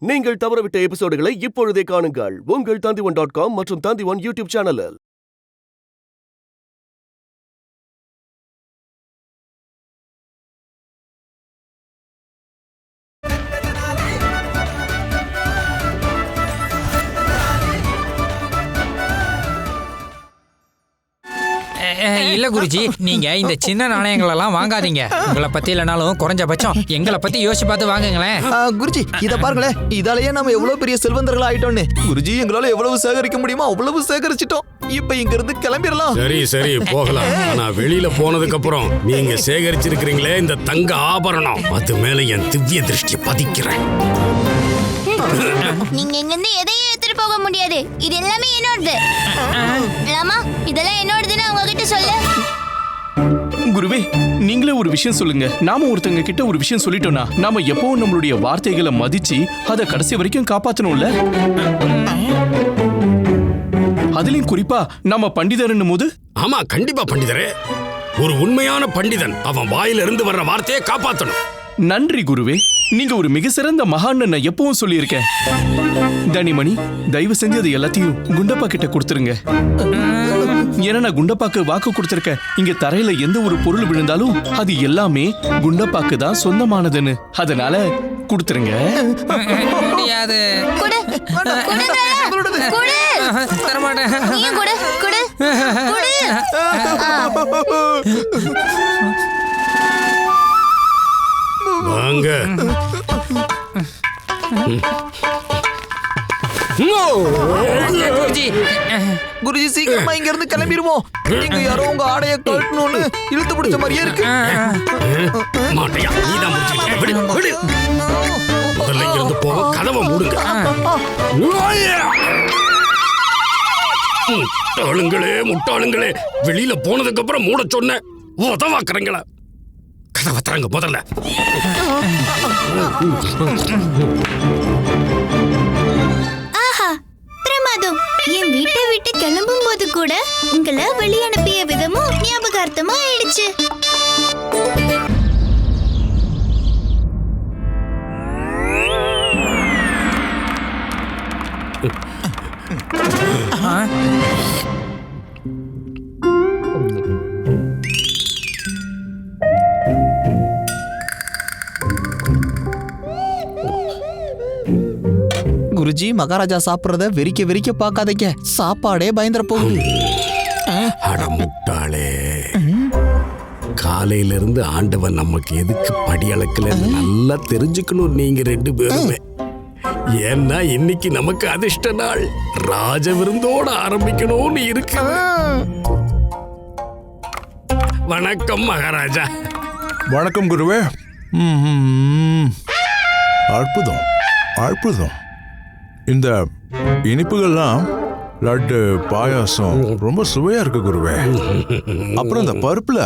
நீங்கள் தவறவிட்ட எபிசோடுகளை இப்பொழுதே காணுங்கள் உங்கள் Tandivan.com மற்றும் Tandivan யூடியூப் சேனலில். இல்ல குருஜி, நீங்க இந்த சின்ன நாணயங்கள் எல்லாம் வாங்காதீங்க. உங்களை பத்தி இல்லைனாலும் குறைஞ்சபட்சம் எங்களை பத்தி யோசிச்சு பார்த்து வாங்குங்களேன். குருஜி இத பாருங்களேன், இதாலேயே நம்ம எவ்வளவு பெரிய செல்வந்தர்கள் ஆயிட்டோம்னு. குருஜி எங்களால எவ்வளவு சேகரிக்க முடியுமோ அவ்வளவு சேகரிச்சிட்டோம். இப்ப இங்க இருந்து கிளம்பிடலாம். சரி போகலாம். ஆனா வெளியில போனதுக்கு அப்புறம் நீங்க சேகரிச்சிருக்கீங்களே இந்த தங்க ஆபரணம், அது மேல என் திவ்ய திருஷ்டி பதிக்கிறேன். நீங்க இங்க இருந்து எதையும் எடுத்துட்டு போக முடியாது. இது எல்லாமே என்னோடது. லாமா, இதெல்லாம் என்னோடதுன்னு அவங்க கிட்ட சொல்லு. குருவே, நீங்களே ஒரு விஷயம் சொல்லுங்க. நாம ஒருத்தங்க கிட்ட ஒரு விஷயம் சொல்லிட்டோம்னா நாம எப்பவும் நம்மளுடைய வார்த்தைகளை மதிச்சு அதை கடைசி வரைக்கும் காப்பாத்தணும்ல. அதுலயும் குறிப்பா நம்ம பண்டிதர்னும் போது. ஆமா, கண்டிப்பா பண்டிதரே. ஒரு உண்மையான பண்டிதன் அவன் வாயில இருந்து வர்ற வார்த்தையை காப்பாத்தணும். நன்றி குருவே, நீங்க ஒரு மிக சிறந்த மகான்னு நான் எப்பவும் சொல்லியிருக்கேன். தனிமணி, தயவு செஞ்சு அது எல்லாத்தையும் குண்டப்பா கிட்ட கொடுத்துருங்க. ஏன்னா நான் குண்டப்பாக்கு வாக்கு கொடுத்திருக்கேன். இங்க தரையில எந்த ஒரு பொருள் விழுந்தாலும் அது எல்லாமே குண்டப்பாக்கு தான் சொந்தமானதுன்னு. அதனால கொடுத்துருங்க. முடியாது. வாங்க. குருஜி சீக்கிரமா இங்க இருந்து கிளம்பிடுவோம். நீங்க யாரோ உங்க ஆடைய கழட்டணும்னு இழுத்து பிடிச்ச மாதிரியே இருக்கு. மாட்டையா, நீதான் முடிச்சுக்கிட்ட. விடு. முதல்ல இங்க இருந்து போக கதவை மூடுங்க. முட்டாளுங்களே, வெளியில போனதுக்கு அப்புறம் மூட சொன்ன உதவாக்குறீங்களா? கதவை தரங்க முதல்ல. ஆஹா, பிரமாதம். என் வீட்டை விட்டு கிளம்பும் போது கூட உங்களை வெளியே அனுப்பிய விதமும் ஞாபகார்த்தமா ஆயிடுச்சு. குருஜி, மகாராஜா சாப்பிடுறத வெறிக்க பார்க்காதீங்க. சாப்பாடே பயந்துற போகுது. முட்டாளே, காலையில இருந்து ஆண்டவன் நமக்கு எதுக்கு படி அளக்கல நல்லா தெரிஞ்சுக்கணும் நீங்க ரெண்டு பேருமே. ஏன்னா இன்னைக்கு நமக்கு அதிர்ஷ்ட நாள். ராஜ விருந்தோட ஆரம்பிக்கணும்னு இருக்கு. வணக்கம் மகாராஜா. வணக்கம் குருவே. அற்புதம். இந்த இனிப்புகள்லாம் லட்டு, பாயாசம் ரொம்ப சுவையா இருக்கு குருவே. அப்புறம் இந்த பருப்புல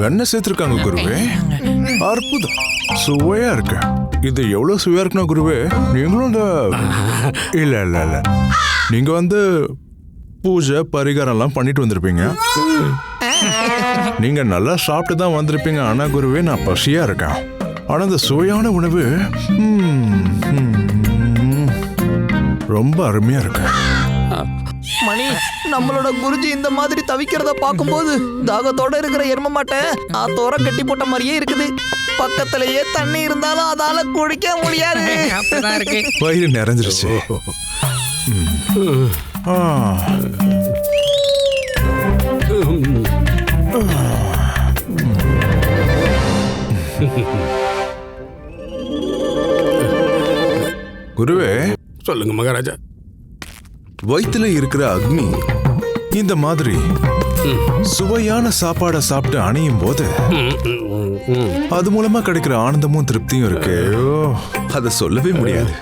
வெண்ணெய் சேர்த்திருக்காங்க குருவே. அற்புதம், சுவையா இருக்கு. இது எவ்வளவு சுவையா இருக்குன்னா குருவே, நீங்களும் இந்த இல்ல நீங்க பூஜை பரிகாரம் எல்லாம் பண்ணிட்டு வந்திருப்பீங்க. நீங்க நல்லா சாப்பிட்டு தான் வந்திருப்பீங்க. ஆனா குருவே, நான் பசியா இருக்கேன். ஆனா இந்த சுவையான உணவு ரொம்ப அருமையா இருக்கு. மணி, நம்மளோட குருஜி இந்த மாதிரி தவிக்கிறத பார்க்கும்போது தாகத்தோட இருக்கிற எரும மாட்டை ஆத்தோர கட்டி போட்ட மாதிரியே இருக்குது. பக்கத்திலேயே தண்ணி இருந்தாலும் அதால குடிக்க முடியாது. வயிறு நிறைஞ்சிருச்சு. குருவே, சொல்லுங்க மகாராஜா. வயித்துல இருக்கிற அக்னி இந்த மாதிரி சுவையான சாப்பாடை சாப்பிட்டு அணையும் போது அது மூலமா கிடைக்கிற ஆனந்தமும் திருப்தியும் இருக்கு. அத சொல்லவே முடியாது.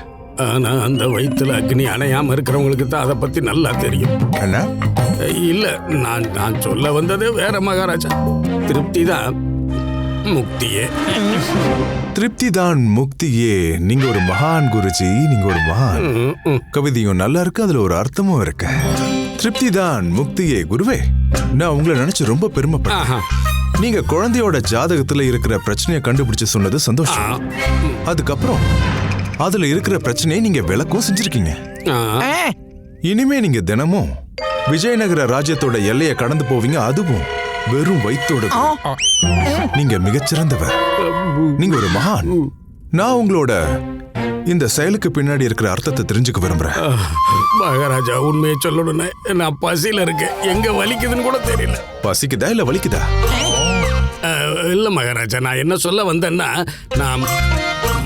ஆனா அந்த வயிற்றுல அக்னி அணையாம இருக்கிறவங்களுக்கு தான் அதை பத்தி நல்லா தெரியும். என்ன? இல்ல, நான் சொல்ல வந்தது வேற மகாராஜா. திருப்தி தான் முக்தியே. திருப்தி தான் முக்தியே. நீங்க ஒரு மகான் குருஜி, நீங்க ஒரு மகான். கவிதையும் நல்லா இருக்கு, அதுல ஒரு அர்த்தமும் இருக்கு. திருப்தி தான் முக்தியே. குருவே, நான் உங்களை நினைச்சு ரொம்ப பெருமைப்படுறேன். நீங்க குழந்தையோட ஜாதகத்துல இருக்கிற பிரச்சனையை கண்டுபிடிச்சு சொன்னது சந்தோஷம். அதுக்கப்புறம் அதுல இருக்கிற பிரச்சனையை நீங்க விளக்கம் செஞ்சிருக்கீங்க. ஆ, இனிமே நீங்க தினமும் விஜயநகர ராஜ்யத்தோட எல்லையை கடந்து போவீங்க, அதுவும் வெறும் வயித்தோட. நீங்க மிகச்சிறந்தவர், நீங்க ஒரு மகான். நான் உங்களோட இந்த செயலுக்கு பின்னாடி இருக்கிற அர்த்தத்தை தெரிஞ்சுக்க விரும்புறேன். மகாராஜா உண்மையை சொல்லணும்னா நான் பசியில இருக்கேன், எங்க வலிக்குதுன்னு கூட தெரியல. பசிக்குதா இல்ல வலிக்குதா? இல்ல மகாராஜா, நான் என்ன சொல்ல வந்தேன்னா, நான்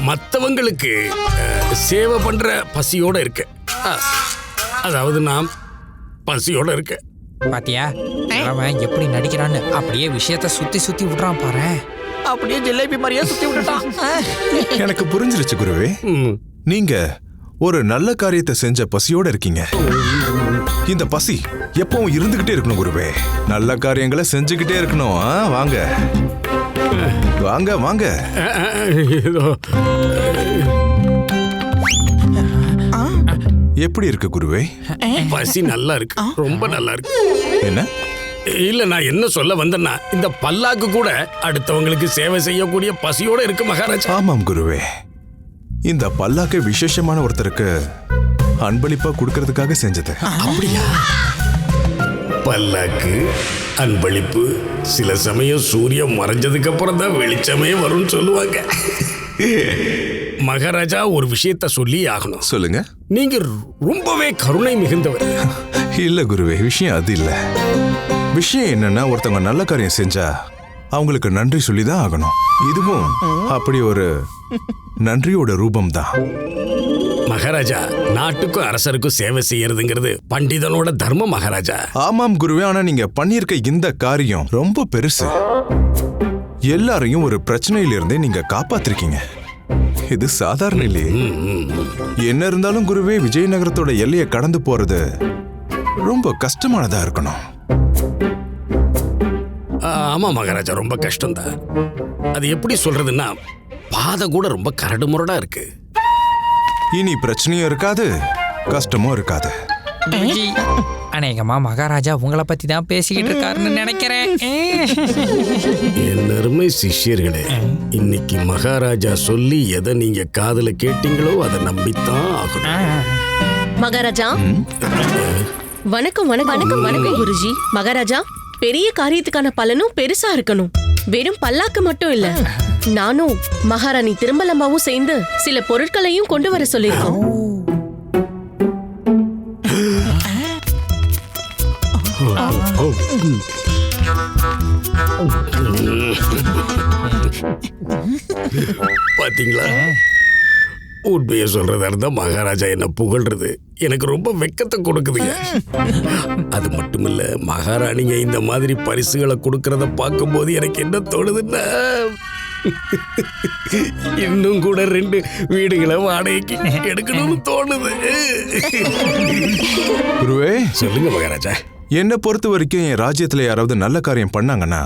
மற்றவங்களுக்கு சேவை பண்ற பசியோட இருக்கேன். அதாவது நான் பசியோட இருக்கேன். பாத்தியா அவன் எப்படி நடிக்கிறான்னு? அப்படியே விஷயத்த சுத்தி சுத்தி விடுறான் பாரு. அப்படியே ஜிலேபி மாதிரியே சுத்தி விட்டுட்டான். எனக்கு புரிஞ்சிருச்சு குருவே. ம். நீங்க ஒரு நல்ல காரியத்தை செஞ்ச பசியோட இருக்கீங்க. இந்த பசி எப்பவும் இருந்துகிட்டே இருக்கணும் குருவே. நல்ல காரியங்களை செஞ்சுக்கிட்டே இருக்கணும். வாங்க வாங்க வாங்க. ஏதோ எப்படி இருக்கு குருவே? பசி நல்லா இருக்கு, ரொம்ப நல்லா இருக்கு. என்ன? இல்ல, நான் என்ன சொல்ல வந்தேன்னா, இந்த பல்லாக்கு கூட அடுத்தவங்களுக்கு சேவை செய்யக்கூடிய பசியோட இருக்கு மகாராஜா. ஆமாம் குருவே, இந்த பல்லாக்கை விசேஷமான ஒருத்தருக்கு அன்பளிப்பா கொடுக்கறதுக்காக செஞ்சது. அப்படியா? பல்லாக்கு, அன்பளிப்பு, சில சமயம் சூரியன் மறைஞ்சதுக்கு அப்புறம் தான் வெளிச்சமே வரும்னு சொல்லுவாங்க. மகாராஜா, ஒரு விஷயத்த சொல்லி ஆகணும். சொல்லுங்க. நீங்க ரொம்பவே கருணை மிகுந்தவர். இல்ல குருவே, விஷயம் அது இல்ல. விஷயம் என்னன்னா, ஒருத்தவங்க நல்ல காரியம் செஞ்சா அவங்களுக்கு நன்றி சொல்லிதான் ஆகணும். இதுவும் அப்படி ஒரு நன்றியோட ரூபம் தான். மகாராஜா, நாட்டுக்கும் அரசருக்கும் சேவை செய்யறதுங்கிறது பண்டிதனோட தர்மம் மகாராஜா. ஆமாம் குருவே, ஆனா நீங்க பண்ணியிருக்க இந்த காரியம் ரொம்ப பெருசு. எல்லாரையும் ஒரு பிரச்சனையில இருந்தே நீங்க காப்பாத்திருக்கீங்க. இது சாதாரண இல்லையே. என்ன இருந்தாலும் குருவே, விஜயநகரத்தோட எல்லையை கடந்து போறது ரொம்ப கஷ்டமானதா இருக்கணும். ஆமா மகாராஜா, ரொம்ப கஷ்டம்தான். அது எப்படி சொல்றதுன்னா, பாதை கூட ரொம்ப கரடு முரடா இருக்கு. இனி பிரச்சனையும் இருக்காது, கஷ்டமும் இருக்காது. குருஜி, அநேகமா மகாராஜா உங்களை பத்தி தான் பேசிக்கிட்டு இருக்காருன்னு நினைக்கிறேன். என் அருமை சிஷ்யர்களே, இன்னைக்கு மகாராஜா சொல்லி எதை நீங்க காதுல கேட்டீங்களோ அதை நம்பித்தான் ஆகணும். மகாராஜா, வணக்கம் வணக்கம் வணக்கம் வணக்கம் குருஜி. மகாராஜா, பெரிய காரியத்துக்கான பலனும் பெருசா இருக்கணும். வெறும் பல்லாக்கு மட்டும் இல்ல, நானும் மகாராணி திருமலம்மாவும் சேர்ந்து சில பொருட்களையும் கொண்டு வர சொல்லியிருக்கோம். பாத்தீங்களா, உண்மையை சொல்றதா இருந்தா மகாராஜா என்ன புகழ்றது எனக்கு ரொம்ப வெக்கத்தை கொடுக்குதுங்க. அது மட்டும் இல்ல, மகாராணிங்க இந்த மாதிரி பரிசுகளை கொடுக்கறத பார்க்கும்போது எனக்கு என்ன தோணுதுன்னா, இன்னும் கூட 2 வீடுகளை வாடகைக்கு எடுக்கணும்னு தோணுது. குருவே, சொல்லுங்க மகாராஜா. என்னை பொறுத்த வரைக்கும் என் ராஜ்யத்துல யாராவது நல்ல காரியம் பண்ணாங்கன்னா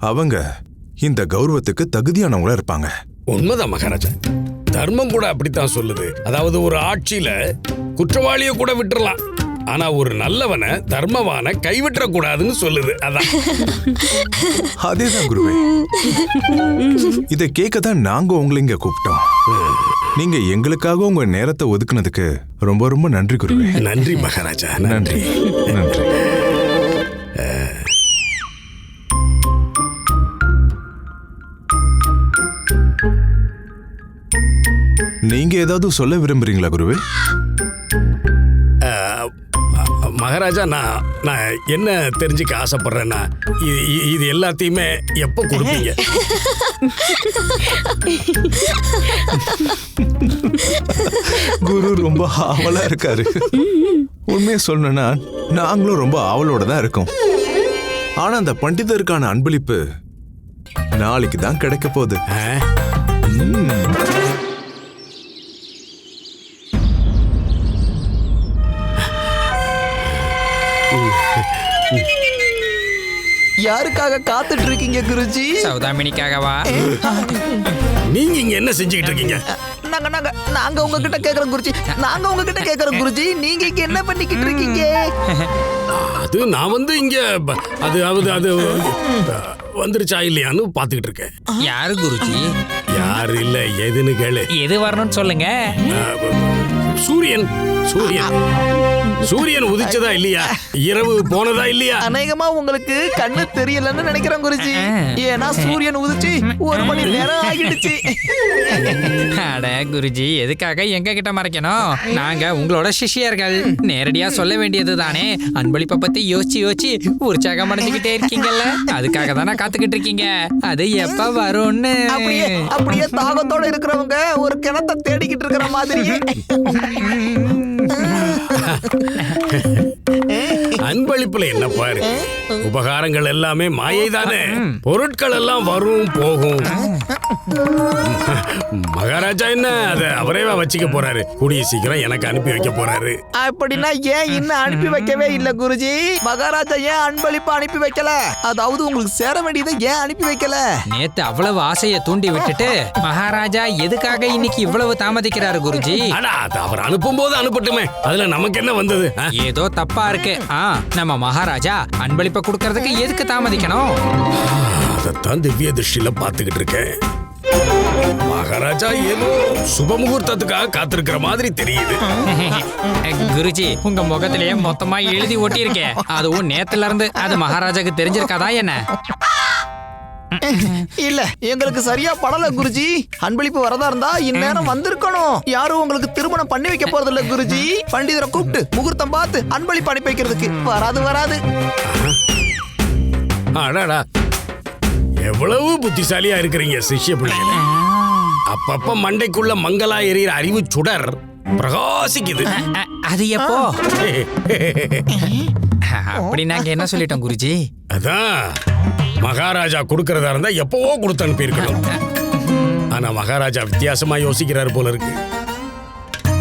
அவங்க இந்த கௌரவத்துக்கு தகுதியானவங்களா இருப்பாங்க. உண்மைதான் மகாராஜா, தர்மம் கூட அப்படித்தான் சொல்லுது. அதாவது ஒரு ஆட்சியில குற்றவாளிய கூட விட்டுறலாம், ஆனா ஒரு நல்லவனை தர்மவான கைவிட்டுற கூடாதுன்னு சொல்லுது. அதான் அதேதான் குருவே. இதை கேட்க தான் நாங்க உங்களை இங்க கூப்பிட்டோம். நீங்க எங்களுக்காக உங்க நேரத்தை ஒதுக்குனதுக்கு ரொம்ப ரொம்ப நன்றி குருவே. நன்றி மகாராஜா, நன்றி. நன்றி. நீங்க ஏதாவது சொல்ல விரும்புறீங்களா குருவே? மகாராஜா, நான் என்ன தெரிஞ்சுக்க ஆசைப்படுறேன்னா, இது எல்லாத்தையுமே எப்போ கொடுப்பீங்க? குரு ரொம்ப ஆவலா இருக்காரு. உண்மையை சொல்லணும்னா நாங்களும் ரொம்ப ஆவலோட தான் இருக்கோம். ஆனா அந்த பண்டிதருக்கான அன்பளிப்பு நாளைக்கு தான் கிடைக்க போகுது. யாருக்காக காத்துட்டு இருக்கீங்க குருஜி? சௌதாமினிக்காகவா? நீங்க இங்க என்ன செஞ்சுக்கிட்டு இருக்கீங்க? நாங்க நாங்க உங்ககிட்ட கேக்குறோம் குருஜி. நாங்க உங்ககிட்ட கேக்குறோம் குருஜி. நீங்க இங்க என்ன பண்ணிக்கிட்டு இருக்கீங்க? அது நான் வந்து இங்க அது வந்துருச்சா இல்லையான்னு பாத்துக்கிட்டு இருக்கேன். யாரு குருஜி? யாரு இல்ல எதுன்னு கேளு. எது வரணும்னு சொல்லுங்க. சூரியன் சூரியன் சூரியன் உதிச்சதா இல்லையா? இரவு போனதா இல்லையா? அநேகமா உங்களுக்கு கண்ணு தெரியலன்னு நினைக்கிறேன் குருஜி. ஏன்னா சூரியன் உதிச்சு 1 மணி நேரம் ஆகிடுச்சு. அட குருஜி, எதுக்காக எங்க கிட்ட மறைக்கணும்? நாங்க உங்களோட சிஷ்யர்கள். நேரடியா சொல்ல வேண்டியது தானே. அன்பளிப்பை பத்தி யோசிச்சு உற்சாகம் அடைஞ்சுக்கிட்டே இருக்கீங்கல்ல, அதுக்காக தானே காத்துக்கிட்டு இருக்கீங்க. அது எப்ப வரும்னு. அப்படியே தாகத்தோட இருக்கிறவங்க ஒரு கிணத்தை தேடிக்கிட்டு இருக்கிற மாதிரியே. அன்பளிப்புல என்ன பாரு, உபகாரங்கள் எல்லாமே மாயை தானே. பொருட்கள் எல்லாம் வரும் போகும். மகாராஜா என்ன அதை அவரேவா வச்சுக்க போறாரு? கூடிய சீக்கிரம் எனக்கு அனுப்பி வைக்க போறாரு. அப்படின்னா ஏன் இன்னும் அனுப்பி வைக்கவே இல்ல குருஜி? மகாராஜா ஏன் அன்பளிப்பு அனுப்பி வைக்கல? அதாவது உங்களுக்கு சேர வேண்டியதை ஏன் அனுப்பி வைக்கல? நேத்து அவ்வளவு ஆசையை தூண்டி விட்டுட்டு மகாராஜா எதுக்காக இன்னைக்கு இவ்வளவு தாமதிக்கிறாரு குருஜி? அது அவர் அனுப்பும் போது அனுப்பட்டுமே, அதுல நமக்கு என்ன வந்தது? ஏதோ தப்பா இருக்கு. நம்ம மகாராஜா அன்பளிப்பை கொடுக்கறதுக்கு எதுக்கு தாமதிக்கணும்? அதைத்தான் திவ்ய திருஷ்டில பாத்துக்கிட்டு இருக்கேன். மகாராஜா ஏதோ சுப முகூர்த்தத்துக்காக காத்திருக்கிற மாதிரி தெரியுது. குருஜி, உங்க முகத்திலேயே மொத்தமா எழுதி ஒட்டி இருக்கேன். அதுவும் நேத்துல இருந்து. அது மகாராஜாக்கு தெரிஞ்சிருக்காதா என்ன? இல்ல, எங்களுக்கு சரியா படல குருஜி. அன்பளிப்பு வரதா இருந்தா இந்நேரம் வந்திருக்கணும். யாரும் உங்களுக்கு திருமணம் பண்ணி வைக்க போறது இல்ல குருஜி. பண்டிதரை கூப்பிட்டு முகூர்த்தம் பார்த்து அன்பளிப்பு அனுப்பி வைக்கிறதுக்கு வராது. அடாடா, எவ்வளவு புத்திசாலியா இருக்கிறீங்க சிஷ்ய பிள்ளைகளே. அப்பப்ப மண்டைக்குள்ள மங்களா எரியிற அறிவு சுடர் பிரகாசிக்குது. அது எப்போ? அப்படி நாங்க என்ன சொல்லிட்டோம் குருஜி? அதான் மகாராஜா கொடுக்கறதா இருந்தா எப்பவோ கொடுத்து அனுப்பி இருக்கணும். ஆனா மகாராஜா வித்தியாசமா யோசிக்கிறாரு போல இருக்கு.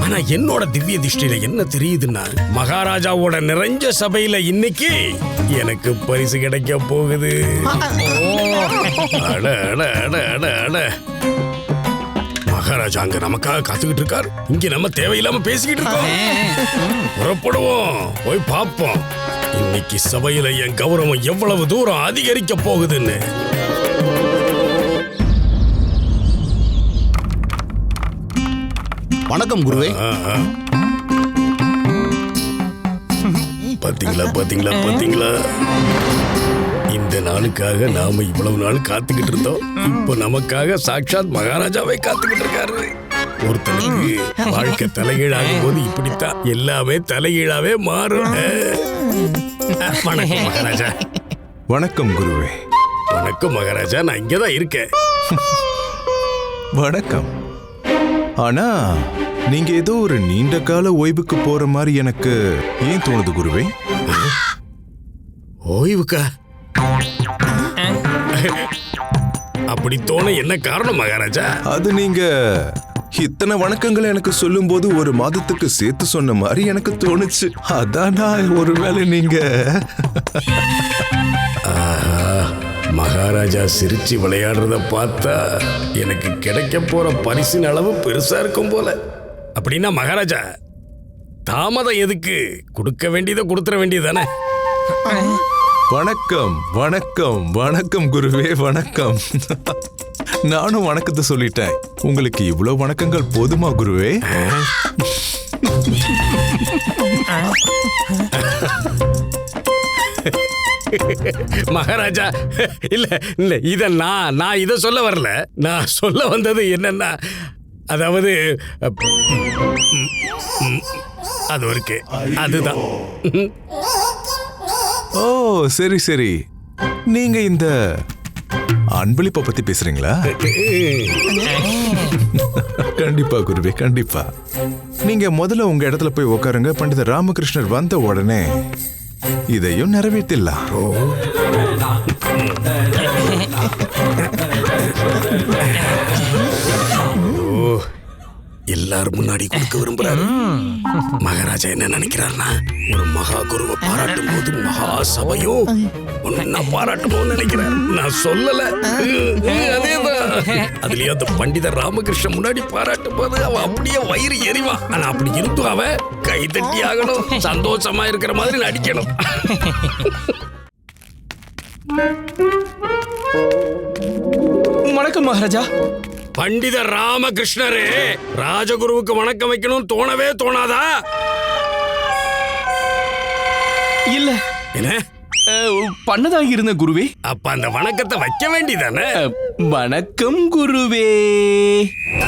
ஆனா என்னோட திவ்ய திருஷ்டியில என்ன தெரியுதுன்னா, மகாராஜாவோட நிறைஞ்ச சபையில இன்னைக்கு எனக்கு பரிசு கிடைக்க போகுது. அட அட அட அட அட, மகாராஜா அங்க நமக்காக காத்துக்கிட்டு இருக்காரு. இங்க நம்ம தேவையில்லாம பேசிக்கிட்டு இருக்கோம். புறப்படுவோம், போய் பார்ப்போம் இன்னைக்கு சபையில என் கௌரவம் எவ்வளவு தூரம் அதிகரிக்க போகுதுன்னு. வணக்கம் குருவே. பாத்தீங்களா இந்த நாளுக்காக நாம இவ்வளவு நாள் காத்துக்கிட்டு இருந்தோம். இப்ப நமக்காக சாட்சாத் மகாராஜாவே காத்துக்கிட்டு இருக்காரு. ஒருத்தனுக்கு வாழ்க்கை தலைகீழாகும் போது இப்படித்தான் எல்லாமே தலைகீழாவே மாறும். வணக்கம் மகாராஜா. வணக்கம் குருவே. வணக்கம் மகாராஜா, நான் இங்கதான் இருக்கேன். வணக்கம். ஆனா நீங்க ஏதோ ஒரு நீண்ட கால ஓய்வுக்கு போற மாதிரி எனக்கு ஏன் தோணுது குருவே? ஓய்வுக்கா? அப்படி தோண என்ன காரணம் மகாராஜா? அது நீங்க இத்தனை வணக்கங்களை எனக்கு சொல்லும் போது 1 மாதத்துக்கு சேர்த்து சொன்ன மாதிரி எனக்கு தோணுச்சு. அதான் நான் ஒருவேளை நீங்க மகாராஜா சிரிச்சு விளையாடுறத பார்த்தா எனக்கு கிடைக்க போற பரிசின் அளவு பெருசா இருக்கும் போல. அப்படின்னா மகாராஜா தாமதம் எதுக்கு? கொடுக்க வேண்டியதை கொடுத்துட வேண்டியதானே? வணக்கம் வணக்கம் வணக்கம் குருவே, வணக்கம். நானும் வணக்கத்தை சொல்லிட்டேன். உங்களுக்கு இவ்வளவு வணக்கங்கள் போதுமா குருவே? மகாராஜா இல்ல இல்ல, இத நான் இத சொல்ல வரல. நான் சொல்ல வந்தது என்னன்னா, அதாவது அது இருக்கு, அதுதான். ஓ சரி சரி, நீங்க இந்த அன்பளிப்பை பத்தி பேசுறீங்களா? கண்டிப்பா குருவே, கண்டிப்பா. நீங்க முதல்ல உங்க இடத்துல போய் உட்காருங்க. பண்டிதர் ராமகிருஷ்ணர் வந்த உடனே இதையும் நிறைவேற்றலாம். எல்லாரும் முன்னாடி கொடுக்க விரும்புறாரு. மகாராஜா என்ன நினைக்கிறாருன்னா, ஒரு மகா குருவை பாராட்டும் போது மகா சபையும் ஒன்னா பாராட்டணும்னு நினைக்கிறாரு. நான் சொல்லல. அதேதான். அதுலயும் அந்த பண்டிதர் ராமகிருஷ்ணன் முன்னாடி பாராட்டும் போது அவன் அப்படியே வயிறு எரிவான். ஆனா அப்படி இருந்தும் அவன் கைதட்டி ஆகணும், சந்தோஷமா இருக்கிற மாதிரி நடிக்கணும். வணக்கம் மகாராஜா. பண்டிதர் ராமகிருஷ்ணரே, ராஜகுருவுக்கு வணக்கம் வைக்கணும்னு தோணவே தோணாதா? இல்ல என்ன பண்ணதாக இருந்த குருவே. அப்ப அந்த வணக்கத்தை வைக்க வேண்டியதானே? வணக்கம் குருவே.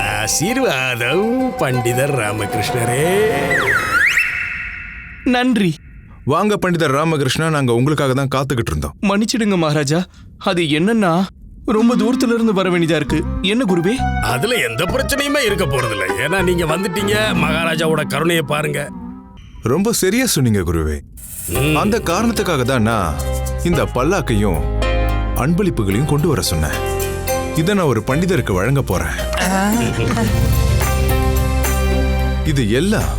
ஆசீர்வாதம் பண்டிதர் ராமகிருஷ்ணரே. நன்றி. வாங்க பண்டிதர் ராமகிருஷ்ணா, நாங்க உங்களுக்காக தான் காத்துக்கிட்டு இருந்தோம். மன்னிச்சிடுங்க மகாராஜா. அது என்னன்னா ரொம்ப தூரத்துல இருந்து வர வேண்டியதா இருக்கு. என்ன குருவே? அதுல எந்த பிரச்சனையுமே இருக்க போறதில்ல. ஏன்னா நீங்க வந்துட்டீங்க. மகாராஜாவோட கருணையை பாருங்க. ரொம்ப சரியா சொன்னீங்க குருவே. அந்த காரணத்துக்காக தான் நான் இந்த பல்லாக்கையும் அன்பளிப்புகளையும் கொண்டு வர சொன்னேன். இதை நான் ஒரு பண்டிதருக்கு வழங்க போறேன். இது எல்லாம்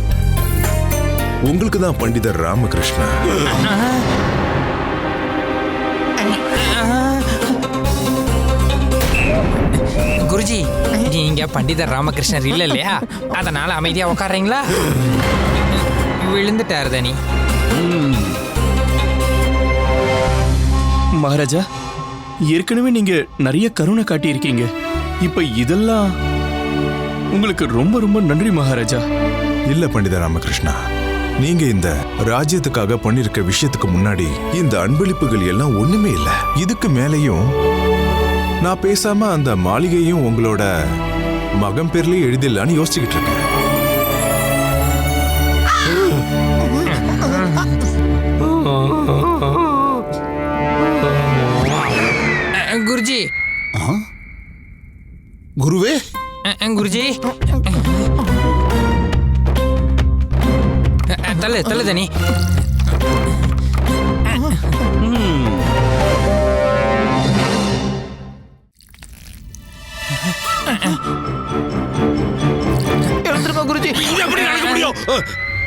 உங்களுக்கு தான் பண்டிதர் ராமகிருஷ்ணா. குருஜி, நீங்க பண்டிதர் ராமகிருஷ்ணர் இல்ல இல்லையா? அதனால அமைதியா உட்கார்றீங்களா? விழுந்துட்டாரு தனி. மகாராஜா, ஏற்கனவே நீங்க நிறைய கருணை காட்டியிருக்கீங்க. இப்ப இதெல்லாம் உங்களுக்கு ரொம்ப ரொம்ப நன்றி மகாராஜா. இல்ல பண்டிதர் ராமகிருஷ்ணா, நீங்க இந்த ராஜ்யத்துக்காக பண்ணிருக்க விஷயத்துக்கு முன்னாடி இந்த அன்பளிப்புகள் எல்லாம் ஒண்ணுமே இல்ல. இதுக்கு மேலையும் நான் பேசாம அந்த மாளிகையும் உங்களோட மகன் பேர்லயே எழுதிடலான்னு யோசிச்சுக்கிட்டு இருக்கேன். குருஜி. குருவே. குருஜி, தள்ளு தள்ளு தனி. எழுந்திருங்க குருஜி. இது எப்படி நடக்க முடியும்?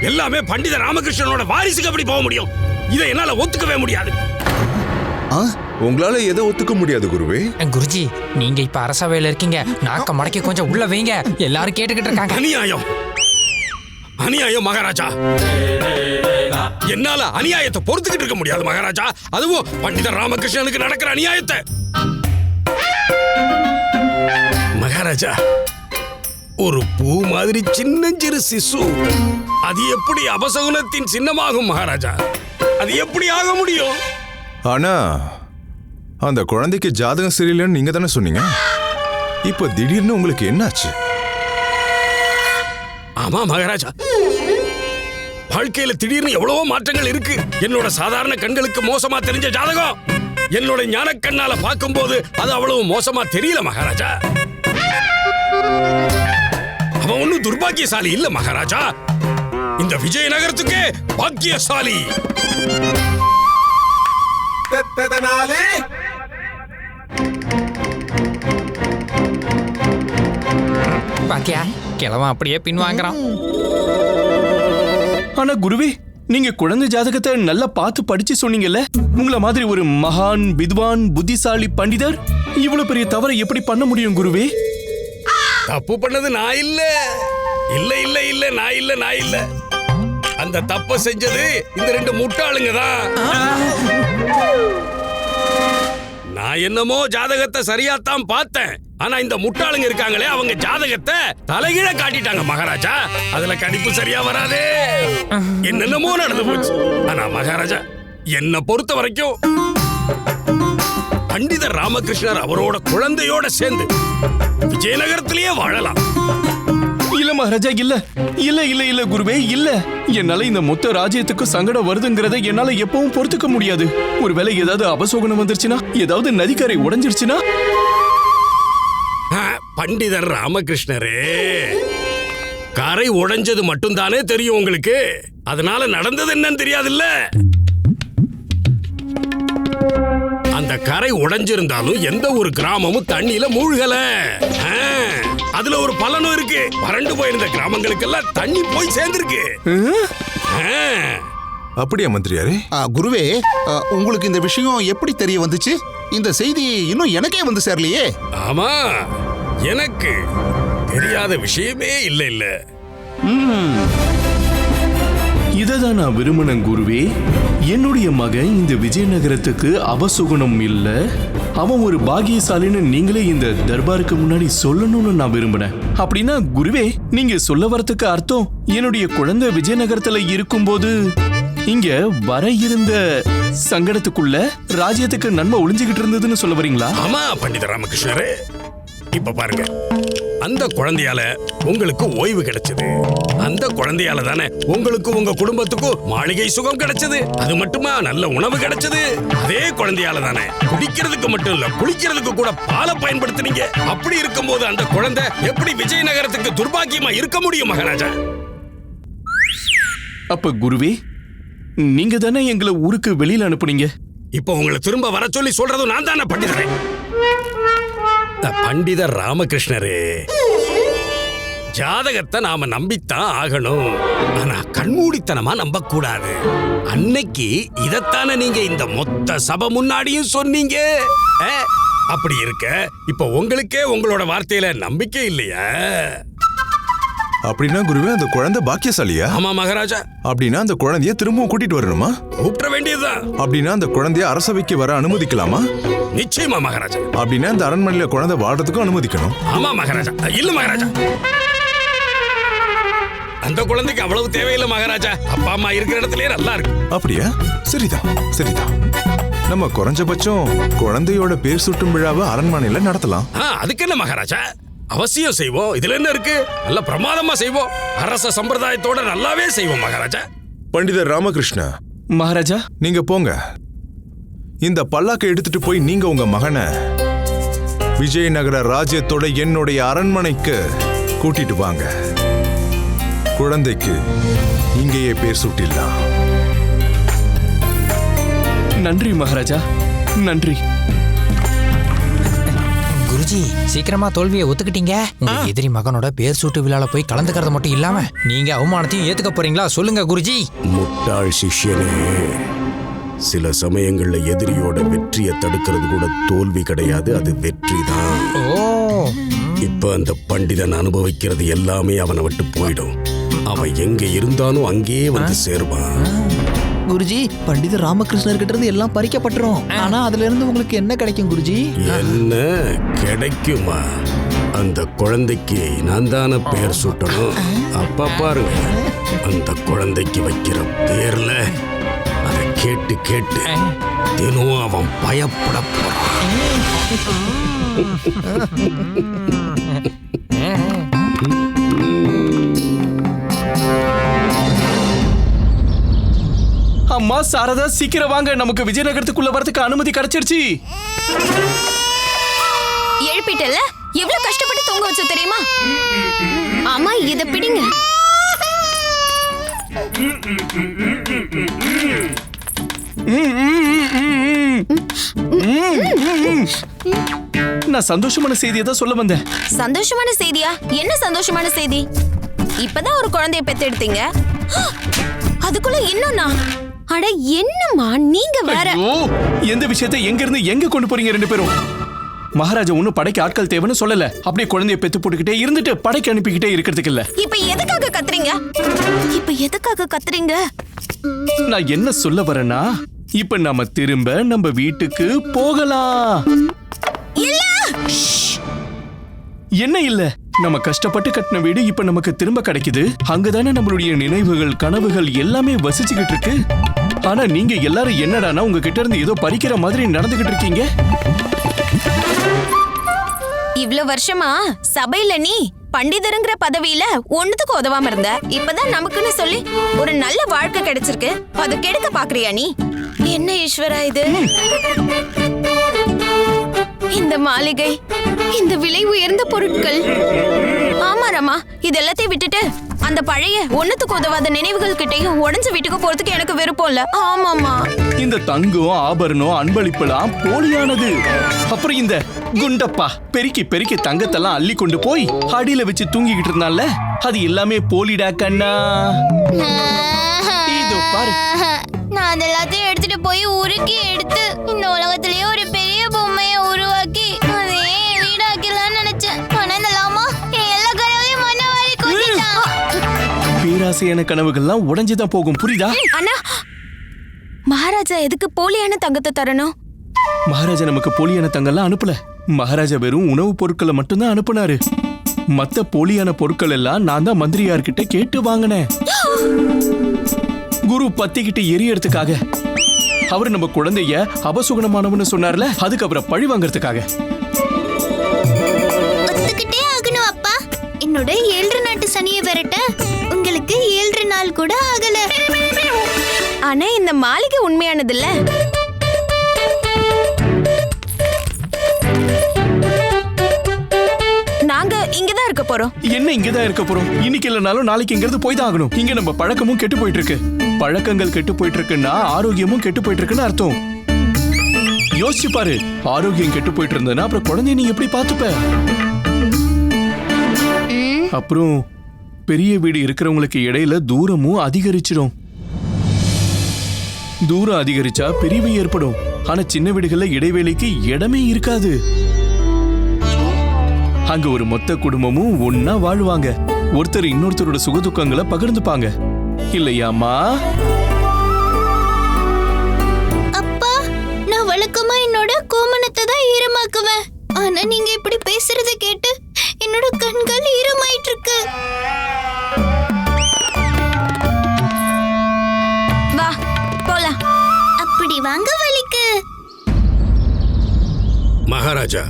எல்லாமே பண்டிதர் ராமகிருஷ்ணனோட வாரிசுக்கு எப்படி போக முடியும்? இதை என்னால ஒத்துக்கவே முடியாது. உங்களால எதை ஒத்துக்க முடியாது குருவே? குருஜி, நீங்க இப்ப அரசவையில இருக்கீங்க. நாக்க மடக்கி கொஞ்சம் உள்ள வைங்க. எல்லாரும் கேட்டுக்கிட்டு இருக்காங்க. அநியாயம், அநியாயம் மகாராஜா. என்னால அநியாயத்தை பொறுத்துக்கிட்டு இருக்க முடியாது மகாராஜா. அதுவும் பண்டிதர் ராமகிருஷ்ணனுக்கு நடக்கிற அநியாயத்தை. மகாராஜா, ஒரு பூ மாதிரி சின்னஞ்சிறு சிசு அது எப்படி அபசகுனத்தின் சின்னமாகும் மகாராஜா? அது எப்படி ஆக முடியும்? ஆனா அந்த குழந்தைக்கு ஜாதகம் சரியில்லைன்னு நீங்க தானே சொன்னீங்க. இப்ப திடீர்னு உங்களுக்கு என்னாச்சு? ஆமா மகாராஜா, வாழ்க்கையில திடீர்னு எவ்வளவோ மாற்றங்கள் இருக்கு. என்னோட சாதாரண கண்களுக்கு மோசமா தெரிஞ்ச ஜாதகம் என்னோட ஞான கண்ணால பார்க்கும்போது அது அவ்வளவு மோசமா தெரியல மகாராஜா. அவன் ஒன்னும் துர்பாக்கியசாலி இல்ல மகாராஜா. இந்த விஜயநகரத்துக்கே பாக்கியசாலி. பாக்கியா, கிழவன் அப்படியே பின்வாங்குறான். ஆனா குருவே, நீங்க குழந்தை ஜாதகத்தை நல்லா பார்த்து படிச்சு சொன்னீங்கல்ல. உங்கள மாதிரி ஒரு மகான், வித்வான், புத்திசாலி பண்டிதர் இவ்வளவு பெரிய தவறை எப்படி பண்ண முடியும் குருவே? தப்பு பண்ணது நான் இல்ல. இல்ல இல்ல இல்ல நான் இல்ல, நான் இல்ல. அந்த தப்ப செஞ்சது இந்த ரெண்டு முட்டாளுங்க தான். நான் என்னமோ ஜாதகத்தை சரியாத்தான் பார்த்தேன். ஆனா இந்த முட்டாளுங்க இருக்காங்களே, அவங்க ஜாதகத்தை தலைகீழ காட்டிட்டாங்க மகாராஜா. அதுல கணிப்பு சரியா வராதே. என்னென்னமோ நடந்து போச்சு. ஆனா மகாராஜா, என்ன பொறுத்த வரைக்கும் பண்டிதர் ராமகிருஷ்ணர் அவரோட குழந்தையோட சேர்ந்து விஜயநகரத்திலேயே வாழலாம். இல்ல மகாராஜா, இல்ல இல்ல இல்ல இல்ல குருவே, இல்ல. என்னால இந்த மொத்த ராஜ்யத்துக்கு சங்கடம் வருதுங்கிறத என்னால எப்பவும் பொறுத்துக்க முடியாது. ஒருவேளை ஏதாவது அபசோகனம் வந்துருச்சுன்னா, ஏதாவது நதிக்கரை உடைஞ்சிருச்சுன்னா. பண்டிதர் ராமகிருஷ்ணரே, கரை உடைஞ்சது மட்டும்தானே தெரியும் உங்களுக்கு. அதனால நடந்தது என்னன்னு தெரியாதுல்ல. அந்த கரை உடைஞ்சிருந்தாலும் எந்த ஒரு கிராமமும் தண்ணியில மூழ்கல. அதுல ஒரு பலனும் இருக்கு. வறண்டு போயிருந்த கிராமங்களுக்கெல்லாம் தண்ணி போய் சேர்ந்திருக்கு. அப்படியா மந்திரியாரே? குருவே, உங்களுக்கு இந்த விஷயம் எப்படி தெரிய வந்துச்சு? இந்த செய்தி இன்னும் எனக்கே வந்து சேரலையே. ஆமா, எனக்கு தெரியாத விஷயமே இல்ல இல்ல. இததான் நான் விரும்பினேன் குருவே. என்னுடைய மகன் இந்த விஜயநகரத்துக்கு அவசுகுணம் இல்ல, அவன் ஒரு பாகியசாலின்னு நீங்களே இந்த தர்பாருக்கு முன்னாடி சொல்லணும்னு நான் விரும்பினேன். அப்படின்னா குருவே, நீங்க சொல்ல வரதுக்கு அர்த்தம் என்னுடைய குழந்தை விஜயநகரத்துல இருக்கும்போது இங்க வர இருந்த சங்கடத்துக்குள்ள ராஜ்யத்துக்கு நன்மை ஒளிஞ்சுகிட்டு இருந்ததுன்னு சொல்ல வரீங்களா? ஆமா பண்டித ராமகிருஷ்ணரே, இப்ப பாருங்க, அந்த குழந்தையால உங்களுக்கு ஓய்வு கிடைச்சது. அந்த குழந்தையால தானே உங்களுக்கு உங்க குடும்பத்துக்கும் மாளிகை சுகம் கிடைச்சது. அது மட்டுமா, நல்ல உணவு கிடைச்சது. அதே குழந்தையால தானே குடிக்கிறதுக்கு மட்டும் இல்ல, குளிக்கிறதுக்கு கூட பாலை பயன்படுத்தினீங்க. அப்படி இருக்கும்போது அந்த குழந்தை எப்படி விஜயநகரத்துக்கு துர்பாக்கியமா இருக்க முடியும் மகாராஜா? அப்ப குருவே, நீங்க தானே எங்களை ஊருக்கு வெளியில அனுப்புனீங்க. இப்போ உங்களை திரும்ப வர சொல்லி சொல்றதும் நான் தானே பண்டிதரே. பண்டிதர் ராமகிருஷ்ணரே, ஜாதகத்தை நாம நம்பித்தான் ஆகணும். ஆனா கண்மூடித்தனமா நம்ப கூடாது. அன்னைக்கு இதத்தானே நீங்க இந்த மொத்த சபை முன்னாடியும் சொன்னீங்க. அப்படி இருக்க இப்ப உங்களுக்கே உங்களோட வார்த்தையில நம்பிக்கை இல்லையா? அப்படின்னா குருவே, அந்த குழந்தை பாக்கியசாலியா? ஆமா மகாராஜா. அப்படின்னா அந்த குழந்தைய திரும்பவும் கூட்டிட்டு வரணுமா? கூப்பிட வேண்டியதுதான். அப்படின்னா அந்த குழந்தைய அரசவைக்கு வர அனுமதிக்கலாமா? நிச்சயமா மகாராஜா. அப்படின்னா இந்த அரண்மனையில குழந்தை வாழ்றதுக்கும் அனுமதிக்கணும். ஆமா மகாராஜா. இல்ல மகாராஜா, அந்த குழந்தைக்கு அவ்வளவு தேவையில்லை மகாராஜா. அப்பா அம்மா இருக்கிற இடத்துலயே நல்லா இருக்கு. அப்படியா? சரிதான் சரிதான். நம்ம குறைஞ்சபட்சம் குழந்தையோட பேர் சூட்டும் விழாவை அரண்மனையில நடத்தலாம். அதுக்கு என்ன மகாராஜா, அவசியம் செய்வோம். இதுல என்ன இருக்கு? நல்ல பிரமாதமா செய்வோம். அரச சம்பிரதாயத்தோட நல்லாவே செய்வோம் மகாராஜா. பண்டிதர் ராமகிருஷ்ணா மகாராஜா, நீங்க போங்க. இந்த பல்லாக்கை எடுத்துட்டு போய் நீங்க உங்க மகனை விஜயநகர ராஜ்யத்தோட என்னுடைய அரண்மனைக்கு கூட்டிட்டு வாங்க. குழந்தைக்கு இங்கேயே பேர் சூட்டிடலாம். நன்றி மகாராஜா, நன்றி. குருஜி, சீக்கிரமா தோல்வியை ஒத்துக்கிட்டீங்க. உங்க எதிரி மகனோட பேர் சூட்டு விழால போய் கலந்துக்கிறது மட்டும் இல்லாம நீங்க அவமானத்தையும் ஏத்துக்க போறீங்களா? சொல்லுங்க குருஜி. முட்டாள் சிஷ்யனே, சில சமயங்கள்ல எதிரியோட வெற்றியை தடுக்கிறது கூட தோல்வி கிடையாது, அது வெற்றி தான். இப்ப அந்த பண்டிதன் அனுபவிக்கிறது எல்லாமே அவனை விட்டு போயிடும். அவன் எங்க இருந்தாலும் அங்கேயே வந்து சேருவான். குருஜி, பண்டிதர் ராமகிருஷ்ணர் கிட்ட இருந்து எல்லாம் பறிக்கப்பட்டுரும். ஆனா அதுல இருந்து உங்களுக்கு என்ன கிடைக்கும் குருஜி? என்ன கிடைக்குமா? அந்த குழந்தைக்கு நான் தானே பேர் சூட்டணும். அப்பா பாருங்க, அந்த குழந்தைக்கு வைக்கிற பேர்ல அதை கேட்டு கேட்டு தினம் அவன் பயப்பட போறான். அம்மா சாரதா, சீக்கிரம் வாங்க, நமக்கு விஜயநகரத்துக்குள்ள வரதுக்கு அனுமதி கிடைச்சிருச்சு. எழுப்பிட்டல, எவ்வளவு கஷ்டப்பட்டு தூங்க வச்சு தெரியுமா? ஆமா, இத பிடிங்க. நான் சந்தோஷமான செய்தியை தான் சொல்ல வந்தேன். சந்தோஷமான செய்தியா? என்ன சந்தோஷமான செய்தி? இப்பதான் ஒரு குழந்தைய பெத்தெடுத்தீங்க, அதுக்குள்ள இன்னொன்னா? அட என்னம்மா நீங்க வேற. எந்த விஷயத்தை எங்க இருந்து எங்க கொண்டு போறீங்க ரெண்டு பேரும்? மகாராஜா ஒன்னும் படைக்கு ஆட்கள் தேவைன்னு சொல்லல. அப்படியே குழந்தைய பெத்து போட்டுக்கிட்டே இருந்துட்டு படைக்கு அனுப்பிக்கிட்டே இருக்கிறதுக்கு இல்ல. இப்ப எதுக்காக கத்துறீங்க? இப்ப எதுக்காக கத்துறீங்க? நான் என்ன சொல்ல வரேன்னா, இப்ப நாம திரும்ப நம்ம வீட்டுக்கு போகலாம். இல்ல. என்ன இல்ல? நம்ம கஷ்டப்பட்டு கட்டின வீடு இப்ப நமக்கு திரும்ப கிடைக்குது. அங்கதானே நம்மளுடைய நினைவுகள், கனவுகள் எல்லாமே வசிச்சுக்கிட்டு இருக்கு. ஆனா நீங்க எல்லாரும் என்னடானா உங்ககிட்ட இருந்து ஏதோ பறிக்கிற மாதிரி நடந்துகிட்டு இருக்கீங்க. இவ்வளவு வருஷமா சபையில நீ பண்டிதருங்கிற பதவியில ஒண்ணுத்துக்கு உதவாம இருந்த. இப்பதான் நமக்குன்னு சொல்லி ஒரு நல்ல வாழ்க்கை கிடைச்சிருக்கு, அது கெடுக்க பாக்குறியா நீ? என்ன ஈஸ்வரா இது? இந்த மாளிகை, இந்த விலை உயர்ந்த பொருட்கள். ஆமா ராமா, இது எல்லாத்தையும் விட்டுட்டு அந்த பழைய ஒண்ணுத்துக்கு உதவாத நினைவுகள் கிட்டையும் உடஞ்ச வீட்டுக்கு போறதுக்கு எனக்கு விருப்பம் இல்ல. ஆமாமா, இந்த தங்கம், ஆபரணம், அன்பளிப்புலாம் போலியானது. அப்புறம் இந்த குண்டப்பா பெருக்கி பெருக்கி தங்கத்தெல்லாம் அள்ளி கொண்டு போய் அடியில வச்சு தூங்கிக்கிட்டு இருந்தால, அது எல்லாமே போலிடா கண்ணா. இதோ பாரு, நான் அது எல்லாத்தையும் எடுத்துட்டு போய் உருக்கி எடுத்து இந்த உலகத்திலேயே ஒரு பெரிய பொம்மைய உருவாக்கி அதே வீடாக்கலாம்னு நினைச்சேன். ஆனா பேராசையான கனவுகள்லாம் உடைஞ்சுதான் போகும், புரியுதா? அண்ணா, மகாராஜா எதுக்கு போலியான தங்கத்தை தரணும்? மகாராஜா நமக்கு போலியான தங்கம்லாம் அனுப்பல. மகாராஜா வெறும் உணவுப் பொருட்களை மட்டும்தான் அனுப்புனாரு. மத்த போலியான பொருட்கள் எல்லாம் நான் தான் மந்திரியார்கிட்ட கேட்டு வாங்கினேன். குரு பத்திக்கிட்டு எரியறதுக்காக. அவரு நம்ம குழந்தைய அபசுகுணமானவன்னு சொன்னார்ல, அதுக்கு அவரை பழி வாங்கறதுக்காக. ஒத்துக்கிட்டே ஆகணும் அப்பா. என்னோட 7 நாட்டு சனியை விரட்ட உங்களுக்கு 7 நாள் கூட ஆகல. ஆனா இந்த மாளிகை உண்மையானது இல்ல. நாங்க இங்கதான் இருக்க போறோம். என்ன இங்கதான் இருக்க போறோம்? இன்னைக்கு இல்லைனாலும் நாளைக்கு இங்கிருந்து போய் தான் ஆகணும். இங்க நம்ம பழக்கமும் கெட்டு போயிட்டு இருக்கு. பழக்கங்கள் கெட்டு போயிட்டு இருக்குன்னா ஆரோக்கியமும் கெட்டு போயிட்டு இருக்குன்னு அர்த்தம். யோசிச்சு பாரு, ஆரோக்கியம் கெட்டு போயிட்டு இருந்ததுன்னா அப்புறம் குழந்தைய நீ எப்படி பாத்துப்ப? அப்புறம் பெரிய வீடு இருக்கிறவங்களுக்கு இடையில தூரமும் அதிகரிச்சிடும். தூரம் அதிகரிச்சா பிரிவு ஏற்படும். ஆனா சின்ன வீடுகள்ல இடைவேளைக்கு இடமே இருக்காது. அங்க ஒரு மொத்த குடும்பமும் ஒன்னா வாழ்வாங்க. ஒருத்தர் இன்னொருத்தரோட சுகதுக்கங்களை பகிர்ந்துப்பாங்க, இல்லையாமா? அப்பா, நான் வழக்கமா என்னோட கோமணத்தை தான் ஈரமாக்குவேன். ஆனா நீங்க இப்படி பேசுறத கேட்டு என்னோட கண்கள் ஈரமாயிட்டு இருக்கு. வா போலாம். அப்படி வாங்க வலிக்கு. மகாராஜா,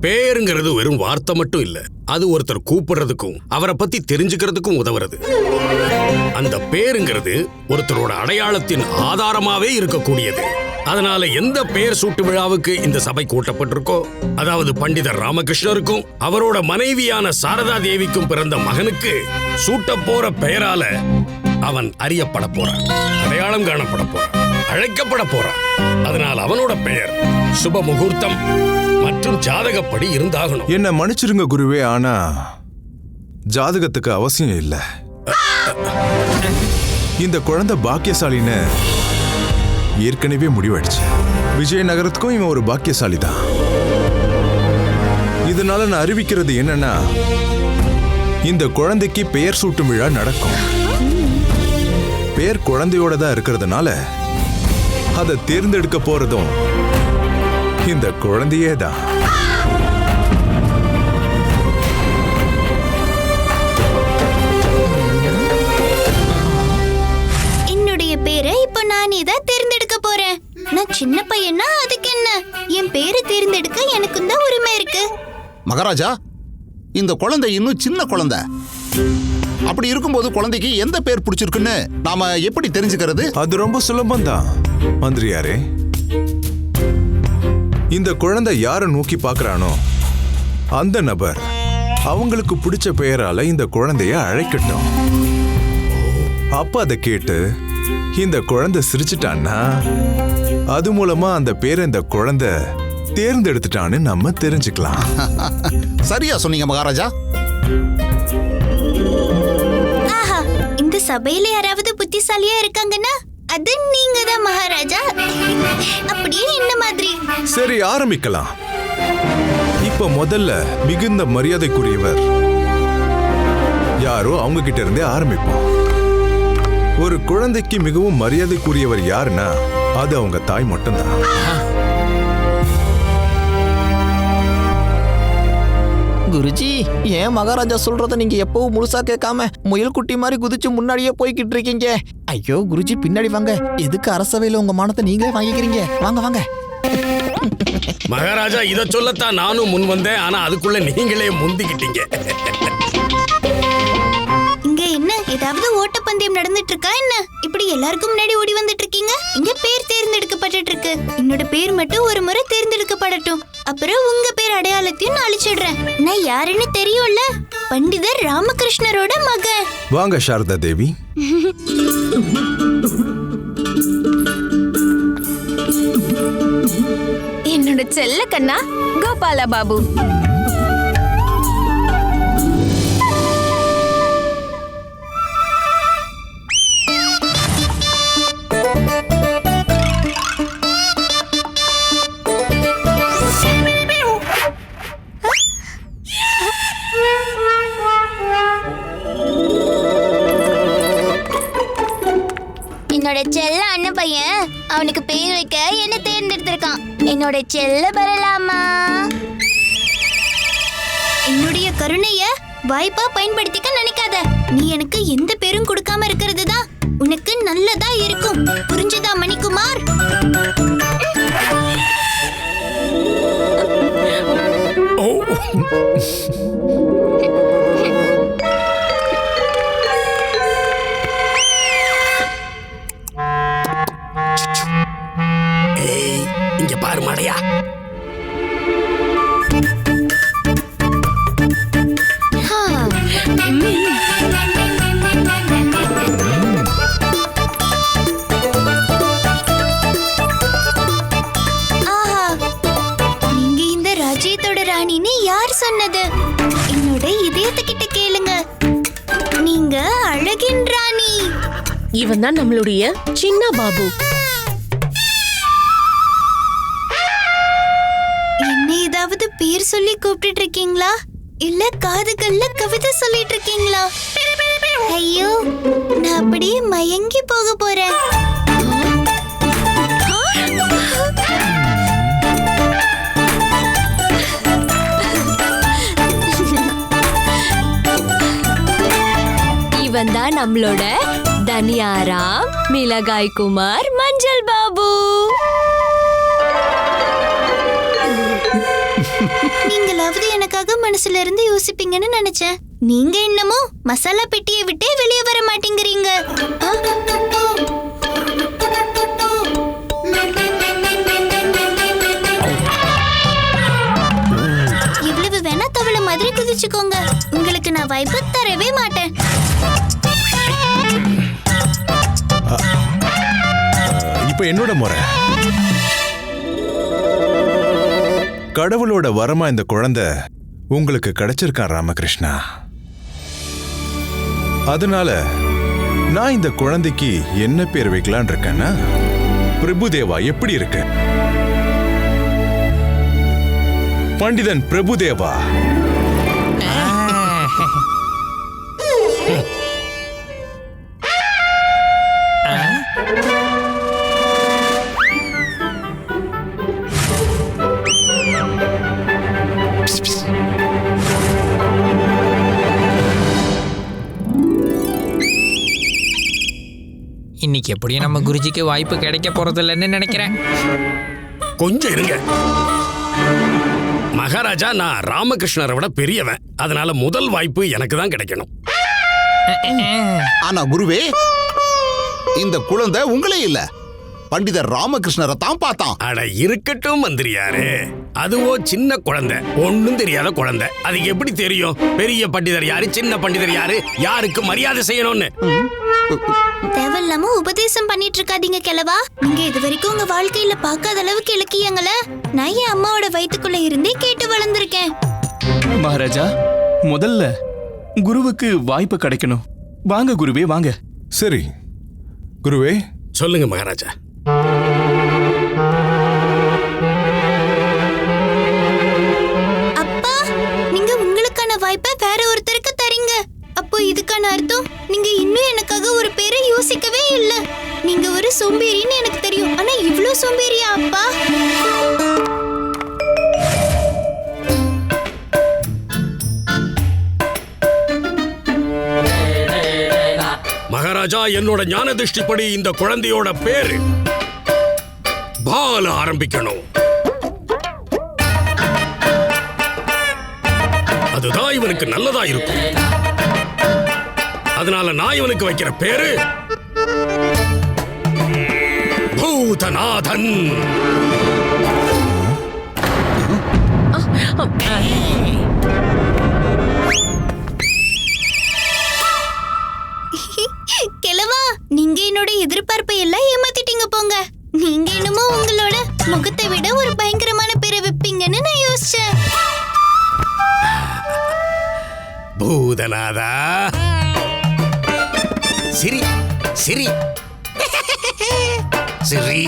பேருங்கிறது வெறும் வார்த்தை மட்டும் இல்ல, அது ஒருத்தர் கூப்பிடுறதுக்கும் அவரை பத்தி தெரிஞ்சுக்கிறதுக்கும் உதவுறது. அந்த பேருங்கிறது ஒருத்தரோட அடையாளத்தின் ஆதாரமாவே இருக்கக்கூடியது. அதனால எந்த பெயர் சூட்டு விழாவுக்கு இந்த சபை கூட்டப்பட்டிருக்கோ, அதாவது பண்டிதர் ராமகிருஷ்ணருக்கும் அவரோட மனைவியான சாரதா தேவிக்கும் பிறந்த மகனுக்கு சூட்ட போற பெயரால அவன் அறியப்பட போறான், அடையாளம் காணப்பட போறான், அழைக்கப்பட போறான். அதனால் அவனோட பெயர் சுப முகூர்த்தம் மற்றும் ஜாதகப்படி இருந்தாகணும். என்ன மன்னிச்சிருங்க குருவே, ஆனா ஜாதகத்துக்கு அவசியம் இல்ல. இந்த குழந்தை பாக்கியசாலின்னு ஏற்கனவே முடிவடிச்சு. விஜயநகரத்துக்கும் இவன் ஒரு பாக்கியசாலி தான். இதனால நான் அறிவிக்கிறது என்னன்னா, இந்த குழந்தைக்கு பெயர் சூட்டும் விழா நடக்கும். பெயர் குழந்தையோட தான் இருக்கிறதுனால அதை தேர்ந்தெடுக்க போறதும் இந்த குழந்தையே தான். என்னுடைய பேரை இப்ப நானே தான் தேர்ந்தெடுக்க போறேன். நான் சின்ன பையனா, அதுக்கு என்ன? என் பேரை தேர்ந்தெடுக்க எனக்கும் தான் உரிமை இருக்கு. மகாராஜா, இந்த குழந்தை இன்னும் சின்ன குழந்தை. அப்படி இருக்கும்போது குழந்தைக்கு எந்த பேர் பிடிச்சிருக்குன்னு நாம எப்படி தெரிஞ்சுக்கிறது? அது ரொம்ப சுலபம் தான் மந்திரியாரே. இந்த குழந்தை யாரை நோக்கி பார்க்கறானோ அந்த நபர் அவங்களுக்கு பிடிச்ச பெயரால இந்த குழந்தைய அழைக்கட்டும். அப்ப அதை கேட்டு இந்த குழந்தை சிரிச்சிட்டான்னா அது மூலமா அந்த பேரை இந்த குழந்தை தேர்ந்தெடுத்துட்டான்னு நம்ம தெரிஞ்சுக்கலாம். சரியா சொன்னீங்க மகாராஜா. ஆஹா, இந்த சபையில யாராவது புத்திசாலியா இருக்காங்கன்னா அது நீங்க தான் மகாராஜா. அப்படியே என்ன மாதிரி? சரி, ஆரம்பிக்கலாம். இப்ப முதல்ல மிகுந்த மரியாதைக்குரியவர் யாரோ அவங்க கிட்ட இருந்தே ஆரம்பிப்போம். ஒரு குழந்தைக்கு மிகவும் மரியாதைக்குரியவர் யாருன்னா அது அவங்க தாய் மட்டும்தான். குருஜி, ஏன் மகாராஜா சொல்றத நீங்க எப்பவும் முழுசா கேட்காம முயல் குட்டி மாதிரி குதிச்சு முன்னாடியே போய்கிட்டு இருக்கீங்க? ஐயோ குருஜி, பின்னாடி வாங்க. எதுக்கு அரசவையில உங்க மானத்தை நீங்களே வாங்கிக்கிறீங்க? வாங்க வாங்க. மகாராஜா, இத சொல்லத்தான் நானும் முன் வந்தேன். ஆனா அதுக்குள்ள நீங்களே முந்திக்கிட்டீங்க. இங்க என்ன ஏதாவது ஓட்டப்பந்தயம் நடந்துட்டு இருக்கா என்ன? இப்படி எல்லாருக்கும் முன்னாடி ஓடி வந்துட்டு இருக்கீங்க. இங்க பேர் தேர்ந்தெடுக்கப்பட்டு இருக்கு. என்னோட பேர் மட்டும் ஒரு முறை தேர்ந்தெடுக்கப்படட்டும். அப்புறம் உங்க பேர் அடையாளத்தையும் நான் அழிச்சிடுறேன். நான் யாருன்னு தெரியும்ல, பண்டிதர் ராமகிருஷ்ணரோட மகன். வாங்க சாரதா தேவி. என்னோட செல்ல கண்ணா கோபால பாபு. என்னோட செல்ல அண்ணன் பையன் அவனுக்கு பேர் வைக்க என்ன தேர்ந்தெடுத்திருக்கான். என்னோட செல்ல பரலாமா. என்னுடைய கருணைய வாய்ப்பா பயன்படுத்திக்க நினைக்காத. நீ எனக்கு எந்த பேரும் கொடுக்காம இருக்கிறது தான் உனக்கு நல்லதா இருக்கும். புரிஞ்சுதா மணிக்குமார்? இங்க பாரு மாடையா. நீங்க இந்த ராஜ்யத்தோட ராணின்னு யார் சொன்னது? என்னோட இதயத்துக்கிட்ட கேளுங்க. நீங்க அழகின் ராணி. இவன் தான் நம்மளுடைய சின்ன பாபு. என்ன ஏதாவது பேர் சொல்லி கூப்பிட்டு இருக்கீங்களா? இல்ல காதுகள்ல கவிதை சொல்லிட்டு இருக்கீங்களா? ஐயோ, நான் அப்படியே மயங்கி போக போறேன். இவன் தான் நம்மளோட தனியாராம் மிளகாய் குமார் மஞ்சள் பாபு. நீங்களாவது எனக்காக மனசுல இருந்து யோசிப்பீங்கன்னு நினைச்சேன். நீங்க என்னமோ மசாலா பெட்டியை விட்டே வெளியே வர மாட்டேங்கிறீங்க. இவ்வளவு வேணா தவளை மாதிரி குதிச்சுக்கோங்க. உங்களுக்கு நான் வாய்ப்பு தரவே மாட்டேன். இப்ப என்னோட முறை. கடவுளோட வரமா இந்த குழந்தை உங்களுக்கு கிடைச்சிருக்கான் ராமகிருஷ்ணா. அதனால நான் இந்த குழந்தைக்கு என்ன பேர் வைக்கலான் இருக்கேன்னா, பிரபுதேவா எப்படி இருக்கு? பண்டிதன் பிரபுதேவா. இன்னைக்கு எப்படியும் நம்ம குருஜிக்கு வாய்ப்பு கிடைக்க போறதில்லைன்னு நினைக்கிறேன். கொஞ்சம் இருங்க மகாராஜா. நான் ராமகிருஷ்ணரை விட பெரியவன். அதனால முதல் வாய்ப்பு எனக்கு தான் கிடைக்கணும். ஆனா குருவே, இந்த குழந்தை உங்களே இல்ல, பண்டிதர் ராமகிருஷ்ணரை தான் பார்த்தான். அட இருக்கட்டும் மந்திரியாரே, அதுவோ சின்ன குழந்தை, ஒண்ணும் தெரியாத குழந்தை. அது எப்படி தெரியும் பெரிய பண்டிதர் யாரு சின்ன பண்டிதர் யாரு, யாருக்கு மரியாதை செய்யணும்னு? தேவையில்லாம உபதேசம் பண்ணிட்டு இருக்காதீங்க கிழவா. நீங்க இது வரைக்கும் உங்க வாழ்க்கையில பார்க்காத அளவுக்கு இலக்கியங்கள நான் என் அம்மாவோட வயித்துக்குள்ள இருந்தே கேட்டு வளர்ந்திருக்கேன். மகாராஜா, முதல்ல குருவுக்கு வாய்ப்பு கிடைக்கணும். வாங்க குருவே, வாங்க. சரி குருவே. சொல்லுங்க மகாராஜா. அப்பா, நீங்க உங்களுக்கான வாய்ப்பை வேற ஒருத்தருக்கு தரீங்க. அப்போ இதுக்கான அர்த்தம் நீங்க இன்னும் எனக்காக ஒரு பேரை யோசிக்கவே இல்ல. நீங்க ஒரு சோம்பேறின்னு எனக்கு தெரியும். ஆனா இவ்ளோ சோம்பேறியா அப்பா? மகாராஜா, என்னோட ஞான திருஷ்டிப்படி இந்த குழந்தையோட பேரு பால ஆரம்பிக்கணும். அதுதான் இவனுக்கு நல்லதா இருக்கும். அதனால நான் இவனுக்கு வைக்கிற பேரு பூதநாதன். கிழவா, நீங்க என்னோட எதிர்பார்ப்பை எல்லாம் ஏமாத்திட்டீங்க போங்க. நீங்க என்னமோ உங்களோட முகத்தை விட ஒரு பயங்கரமான பேரை வைப்பீங்கன்னு நான் யோசிச்சேன். பூதநாதா, சிரி சிரி சிரி.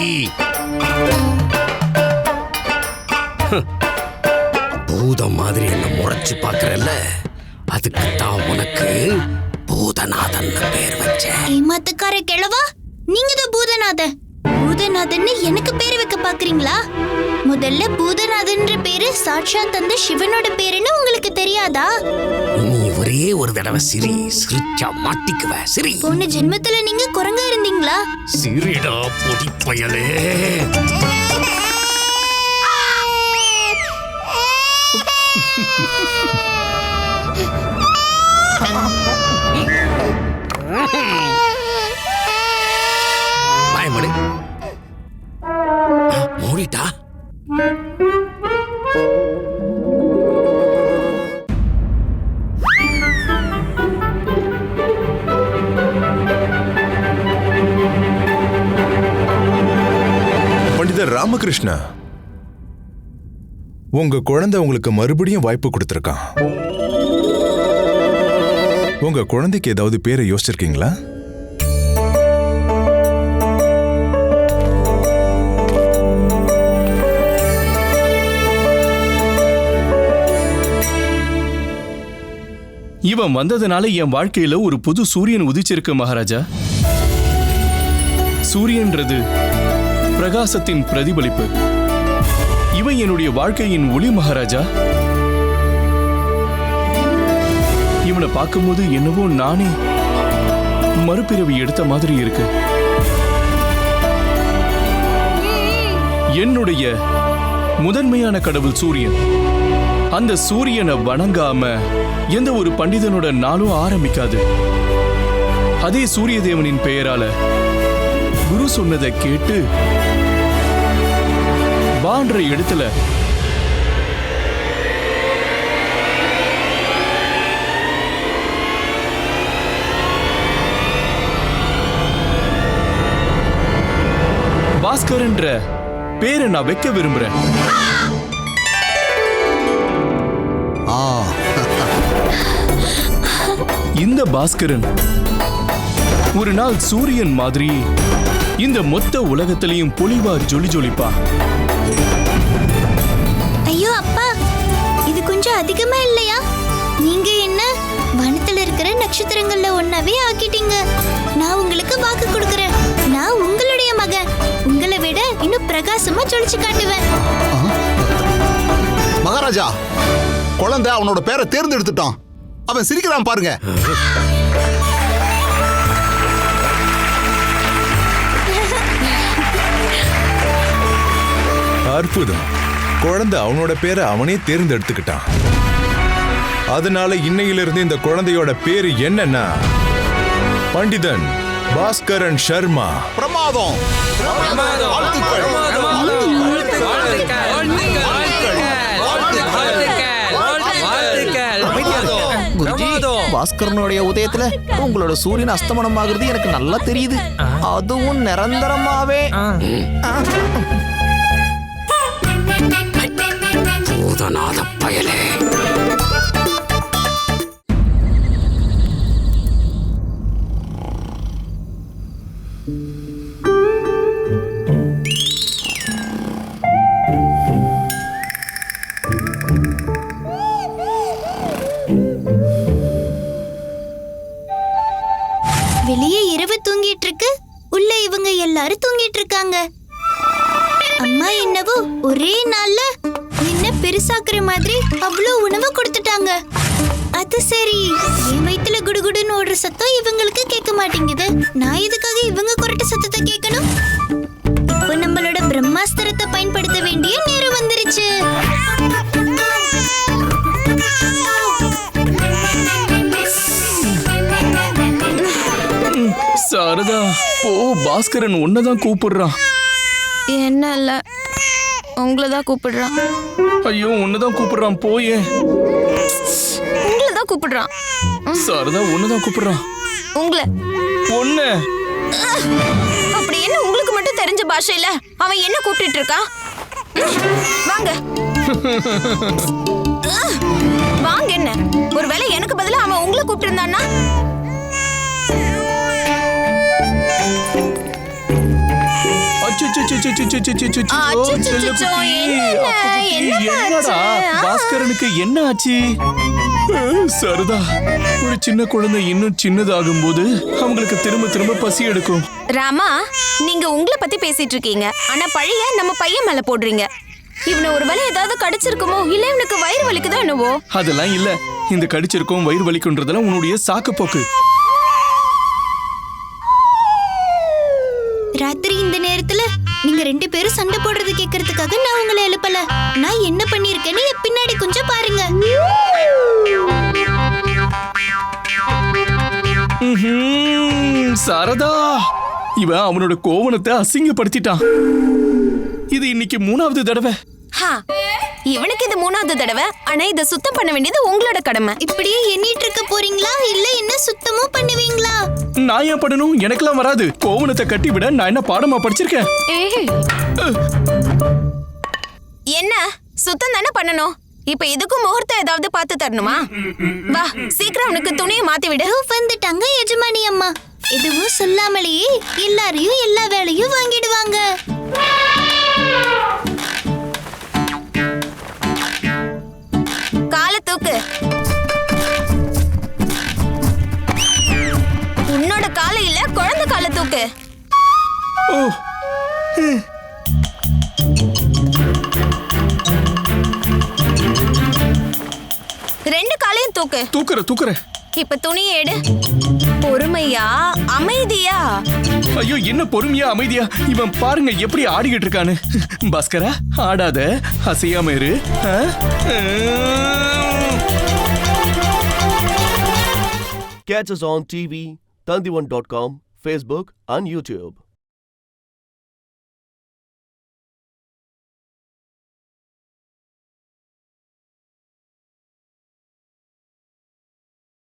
பூதம் மாதிரி என்ன முறைச்சு பாக்குறல்ல, அதுக்கு தான் உனக்கு பூதநாதன் பேர் வச்சேன். ஏமாத்துக்கார கிழவா, நீங்க தான் பூதநாதன். பூதநாதன்னு எனக்கு பேரு வைக்க பாக்குறீங்களா? முதல்ல பூதநாதன்ற பேரு சாட்சாத் அந்த சிவனோட பேருன்னு உங்களுக்கு தெரியாதா? நீ ஒரே ஒரு தடவை சிரிச்சா மாட்டிக்குவ. சிரி. போன ஜென்மத்துல நீங்க குரங்கா இருந்தீங்களா? சிரிடா பொடி பயலே. பயமடு. மூடிட்டா. பண்டிதர் ராமகிருஷ்ணா, உங்க குழந்தை உங்களுக்கு மறுபடியும் வாய்ப்பு கொடுத்திருக்கான். உங்க குழந்தைக்கு ஏதாவது பேரை யோசிச்சிருக்கீங்களா? இவன் வந்ததுனால என் வாழ்க்கையில ஒரு புது சூரியன் உதிச்சிருக்கு மகாராஜா. சூரியன்றது பிரகாசத்தின் பிரதிபலிப்பு. இவன் என்னுடைய வாழ்க்கையின் ஒளி மகாராஜா. இவனை பார்க்கும்போது என்னவோ நானே மறுபிறவி எடுத்த மாதிரி இருக்கு. என்னுடைய முதன்மையான கடவுள் சூரியன். அந்த சூரியனை வணங்காம எந்த ஒரு பண்டிதனோட நாளும் ஆரம்பிக்காது. அதே சூரிய தேவனின் பெயரால குரு சொன்னதை கேட்டு வான்ற இடத்துல பாஸ்கர்ன்ற பேரை நான் வைக்க விரும்புறேன். இந்த பாஸ்கரன் ஒரு நாள் சூரியன் மாதிரி இந்த மொத்த உலகத்திலையும் பொலிவா ஜொலிப்பா. ஐயோ அப்பா, இது கொஞ்சம் அதிகமா இல்லையா? நீங்க என்ன வானத்துல இருக்கிற நட்சத்திரங்கள்ல ஒன்னாவே ஆக்கிட்டீங்க. நான் உங்களுக்கு வாக்கு கொடுக்கறேன். நான் உங்களுடைய மகன். உங்களை விட இன்னும் பிரகாசமா ஜொலிச்சு காட்டுவேன். மகாராஜா, குழந்தை அவனோட பேரை தேர்ந்தெடுத்துட்டான். அவன் சிரிக்கிறான் பாருங்க. அற்புதம். குழந்தை அவனோட பேரை அவனே தேர்ந்தெடுத்துக்கிட்டான். அதனால இன்னையிலிருந்து இந்த குழந்தையோட பேரு என்னன்னா பண்டிதன் பாஸ்கரன் சர்மா. பிரமாதம். பாஸ்கரனுடைய உதயத்துல உங்களோட சூரியன் அஸ்தமனம் ஆகுறது எனக்கு நல்லா தெரியுது. அதுவும் நிரந்தரமாவே. பூதநாத பயலே. வெளியே இரவு தூங்கிட்டு இருக்கு, உள்ள இவங்க எல்லாரும் தூங்கிட்டு இருக்காங்க. அம்மா என்னவோ ஒரே நாள்ல என்ன பெருசாக்குற மாதிரி அவ்வளோ உணவு கொடுத்துட்டாங்க. அது சரி, என் வயித்துல குடுகுடுன்னு ஓடுற சத்தம் இவங்களுக்கு கேட்க மாட்டேங்குது. நான் இதுக்காக இவங்க குரட்ட சத்தத்தை கேட்கணும்? இப்போ நம்மளோட பிரம்மாஸ்திரத்தை பயன்படுத்த வேண்டிய நேரம் வந்துருச்சு. சாரதா, போ, பாஸ்கரன் உன்னதான் கூப்பிடுறான். என்ன இல்ல, உங்களதான் கூப்பிடுறான். ஐயோ, உன்னதான் கூப்பிடுறான், போயே. உங்களதான் கூப்பிடுறான். சாரதா, உன்னதான் கூப்பிடுறான். உங்களை பொண்ணு. அப்படி என்ன உங்களுக்கு மட்டும் தெரிஞ்ச பாஷையில அவன் என்ன கூப்பிட்டு இருக்கான்? வாங்க வாங்க. என்ன ஒருவேளை எனக்கு பதிலா அவன் உங்களை கூப்பிட்டு இருந்தான்னா? என்னடா பாஸ்கரனுக்கு என்ன ஆச்சு? சரதா, ஒரு சின்ன குழந்தை இன்னும் சின்னதாகும் போது அவங்களுக்கு திரும்ப திரும்ப பசி எடுக்கும். ராமா, நீங்க உங்களை பத்தி பேசிட்டு இருக்கீங்க, ஆனா பழைய நம்ம பையன் மேல போடுறீங்க. இவனை ஒரு வேளை ஏதாவது கடிச்சிருக்குமோ, இல்ல இவனுக்கு வயிறு வலிக்குதோ என்னவோ? அதெல்லாம் இல்ல, இந்த கடிச்சிருக்கும் வயிறு வலிக்குன்றதெல்லாம் உன்னுடைய சாக்கு போக்கு. ராத்திரி இந்த நேரத்துல நீங்க 2 பேரும் சண்டை போடுறது கேக்குறதுக்காக நான் உங்களை எழுப்பல. நான் என்ன பண்ணிருக்கேன்னு பின்னாடி கொஞ்சம் பாருங்க. சரதா, இவன் அவனோட கோவணத்தை அசிங்கப்படுத்திட்டான். இது இன்னைக்கு 3வது தடவை. இவனுக்கு இது 3வது தடவை. ஆனா இத சுத்தம் பண்ண வேண்டியது உங்களோட கடமை. இப்படியே எண்ணிட்டு இருக்க போறீங்களா இல்ல என்ன சுத்தமும் பண்ணுவீங்களா? நான் ஏன் பண்ணணும்? எனக்கெல்லாம் வராது. கோவணத்தை கட்டி விட நான் என்ன பாடமா படிச்சிருக்கேன்? என்ன சுத்தம் தானே பண்ணணும். இப்ப இதுக்கும் முகூர்த்தம் ஏதாவது பார்த்து தரணுமா? வா, சீக்கிரம் அவனுக்கு துணியை மாத்தி விடு. வந்துட்டாங்க எஜமானி அம்மா. எதுவும் சொல்லாமலேயே எல்லாரையும் எல்லா வேலையும் வாங்கிடுவாங்க. காலை தூக்கு. உன்னோட காலை இல்ல, குழந்தை காலை தூக்கு. ஓ, 2 காலையும் தூக்கு. தூக்குற. இப்ப துணியை எடு. பொறுமையா, அமைதியா. ஐயோ, என்ன பொறுமையா அமைதியா? இவன் பாருங்க எப்படி ஆடிக்கிட்டு இருக்கான்னு. பாஸ்கரா, ஆடாத, அசையாம இரு. Catch us on TV, Tandivan.com, Facebook and YouTube.